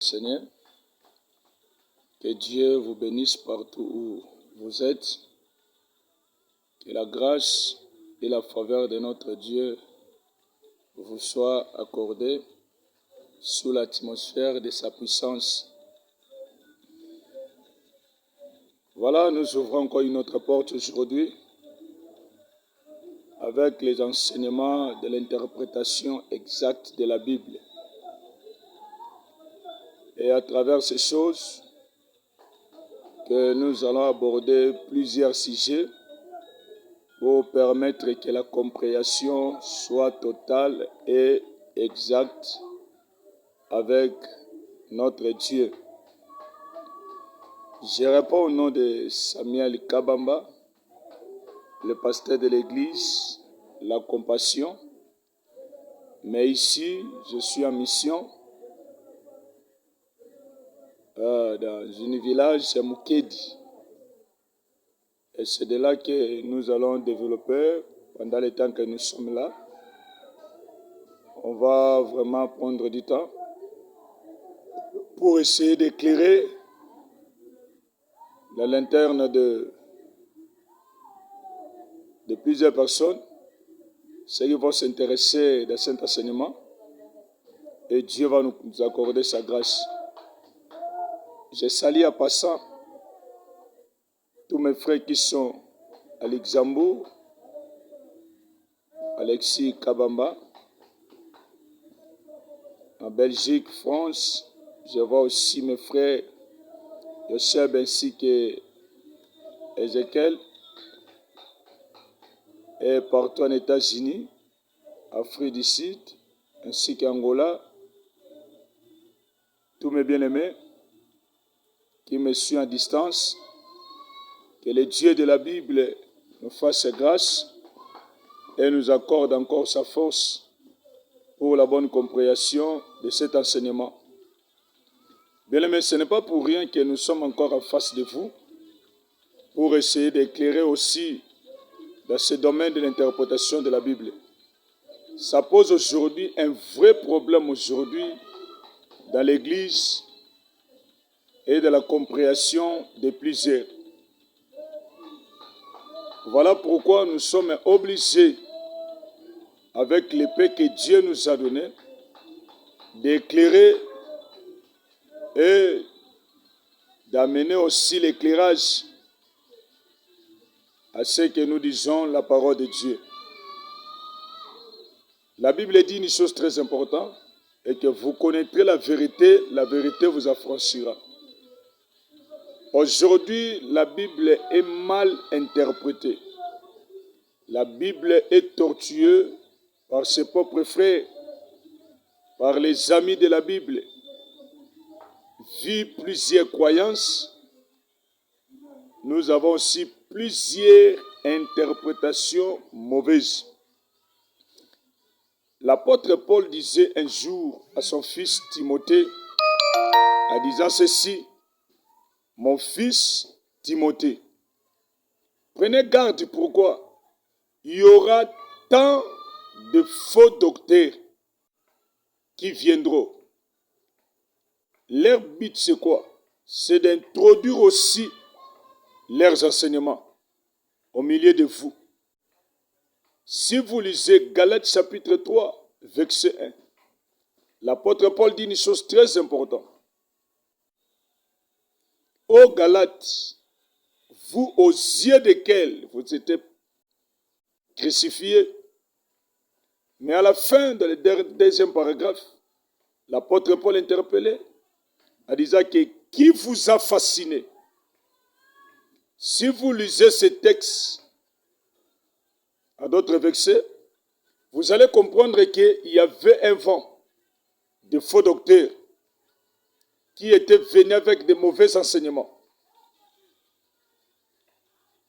Seigneur, que Dieu vous bénisse partout où vous êtes, que la grâce et la faveur de notre Dieu vous soient accordées sous l'atmosphère de sa puissance. Voilà, nous ouvrons encore une autre porte aujourd'hui avec les enseignements de l'interprétation exacte de la Bible. Et à travers ces choses, que nous allons aborder plusieurs sujets pour permettre que la compréhension soit totale et exacte avec notre Dieu. Je réponds au nom de Samuel Kabamba, le pasteur de l'église La Compassion. Mais ici, je suis en mission dans un village à Mukedi. Et c'est de là que nous allons développer pendant le temps que nous sommes là. On va vraiment prendre du temps pour essayer d'éclairer la lanterne de plusieurs personnes, ceux qui vont s'intéresser à cet enseignement, et Dieu va nous accorder sa grâce. Je salue en passant tous mes frères qui sont à Luxembourg, Alexis Kabamba, en Belgique, France. Je vois aussi mes frères Joseph ainsi que Ezekiel, et partout en États-Unis, Afrique du Sud, ainsi qu'Angola. Tous mes bien-aimés qui me suivent à distance, que le Dieu de la Bible nous fasse grâce et nous accorde encore sa force pour la bonne compréhension de cet enseignement. Bien-aimés, ce n'est pas pour rien que nous sommes encore en face de vous pour essayer d'éclairer aussi dans ce domaine de l'interprétation de la Bible. Ça pose aujourd'hui un vrai problème aujourd'hui dans l'Église et de la compréhension de plusieurs. Voilà pourquoi nous sommes obligés, avec l'épée que Dieu nous a donnée, d'éclairer et d'amener aussi l'éclairage à ce que nous disons la parole de Dieu. La Bible dit une chose très importante, et que vous connaîtrez la vérité vous affranchira. Aujourd'hui, la Bible est mal interprétée. La Bible est tortueuse par ses propres frères, par les amis de la Bible. Vu plusieurs croyances, nous avons aussi plusieurs interprétations mauvaises. L'apôtre Paul disait un jour à son fils Timothée, en disant ceci: « Mon fils Timothée, prenez garde pourquoi il y aura tant de faux docteurs qui viendront. Leur but, c'est quoi? C'est d'introduire aussi leurs enseignements au milieu de vous. » Si vous lisez Galates chapitre 3, verset 1, l'apôtre Paul dit une chose très importante. Ô Galates, vous aux yeux desquels vous étiez crucifiés, mais à la fin de le deuxième paragraphe, l'apôtre Paul interpellait en disant que qui vous a fasciné? Si vous lisez ces textes à d'autres versets, vous allez comprendre qu'il y avait un vent de faux docteurs qui étaient venus avec de mauvais enseignements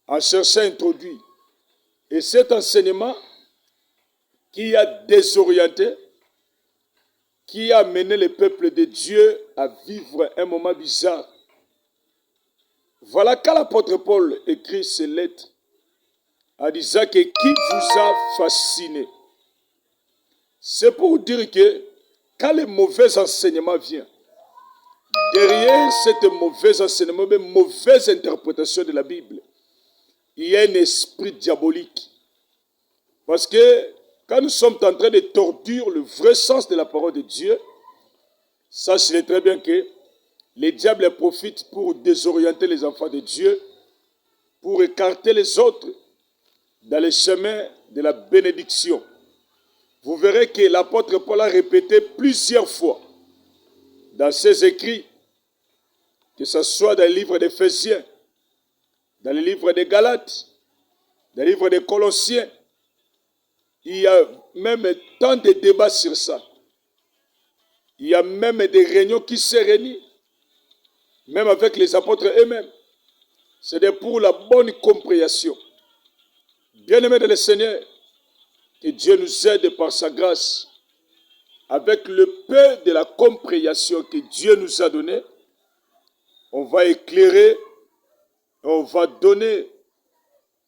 en cherchant à introduire. Et cet enseignement qui a désorienté, qui a amené le peuple de Dieu à vivre un moment bizarre. Voilà quand l'apôtre Paul écrit ces lettres en disant que qui vous a fasciné. C'est pour dire que quand le mauvais enseignement vient, derrière cette mauvaise enseignement, mais mauvaise interprétation de la Bible, il y a un esprit diabolique. Parce que quand nous sommes en train de tordurer le vrai sens de la parole de Dieu, sachez très bien que les diables profitent pour désorienter les enfants de Dieu, pour écarter les autres dans les chemins de la bénédiction. Vous verrez que l'apôtre Paul a répété plusieurs fois dans ses écrits, que ce soit dans le livre d'Éphésiens, dans le livre des Galates, dans le livre des Colossiens, il y a même tant de débats sur ça. Il y a même des réunions qui se réunissent, même avec les apôtres eux-mêmes. C'est pour la bonne compréhension. Bien-aimés de le Seigneur, que Dieu nous aide par sa grâce, avec le peu de la compréhension que Dieu nous a donné, on va éclairer, on va donner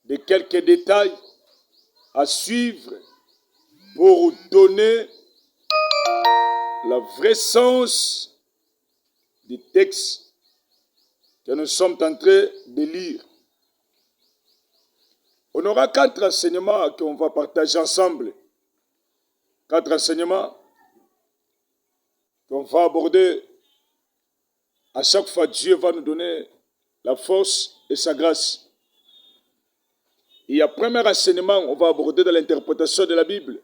de quelques détails à suivre pour donner le vrai sens du texte que nous sommes en train de lire. On aura 4 enseignements qu'on va partager ensemble. 4 enseignements qu'on va aborder. À chaque fois, Dieu va nous donner la force et sa grâce. Il y a un premier enseignement, on va aborder dans l'interprétation de la Bible.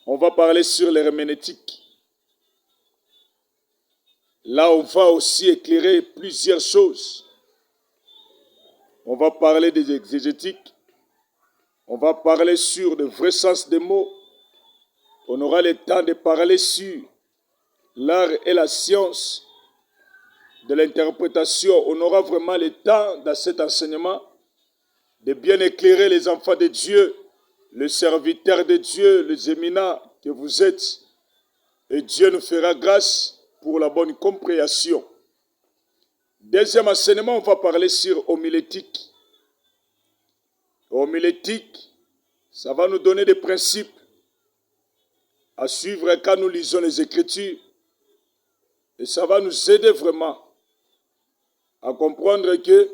On va parler sur l'herméneutique. Là, on va aussi éclairer plusieurs choses. On va parler des exégétiques. On va parler sur le vrai sens des mots. On aura le temps de parler sur l'art et la science de l'interprétation. On aura vraiment le temps dans cet enseignement de bien éclairer les enfants de Dieu, les serviteurs de Dieu, les éminents que vous êtes. Et Dieu nous fera grâce pour la bonne compréhension. Deuxième enseignement, on va parler sur homilétique. Homilétique, ça va nous donner des principes à suivre quand nous lisons les Écritures. Et ça va nous aider vraiment à comprendre que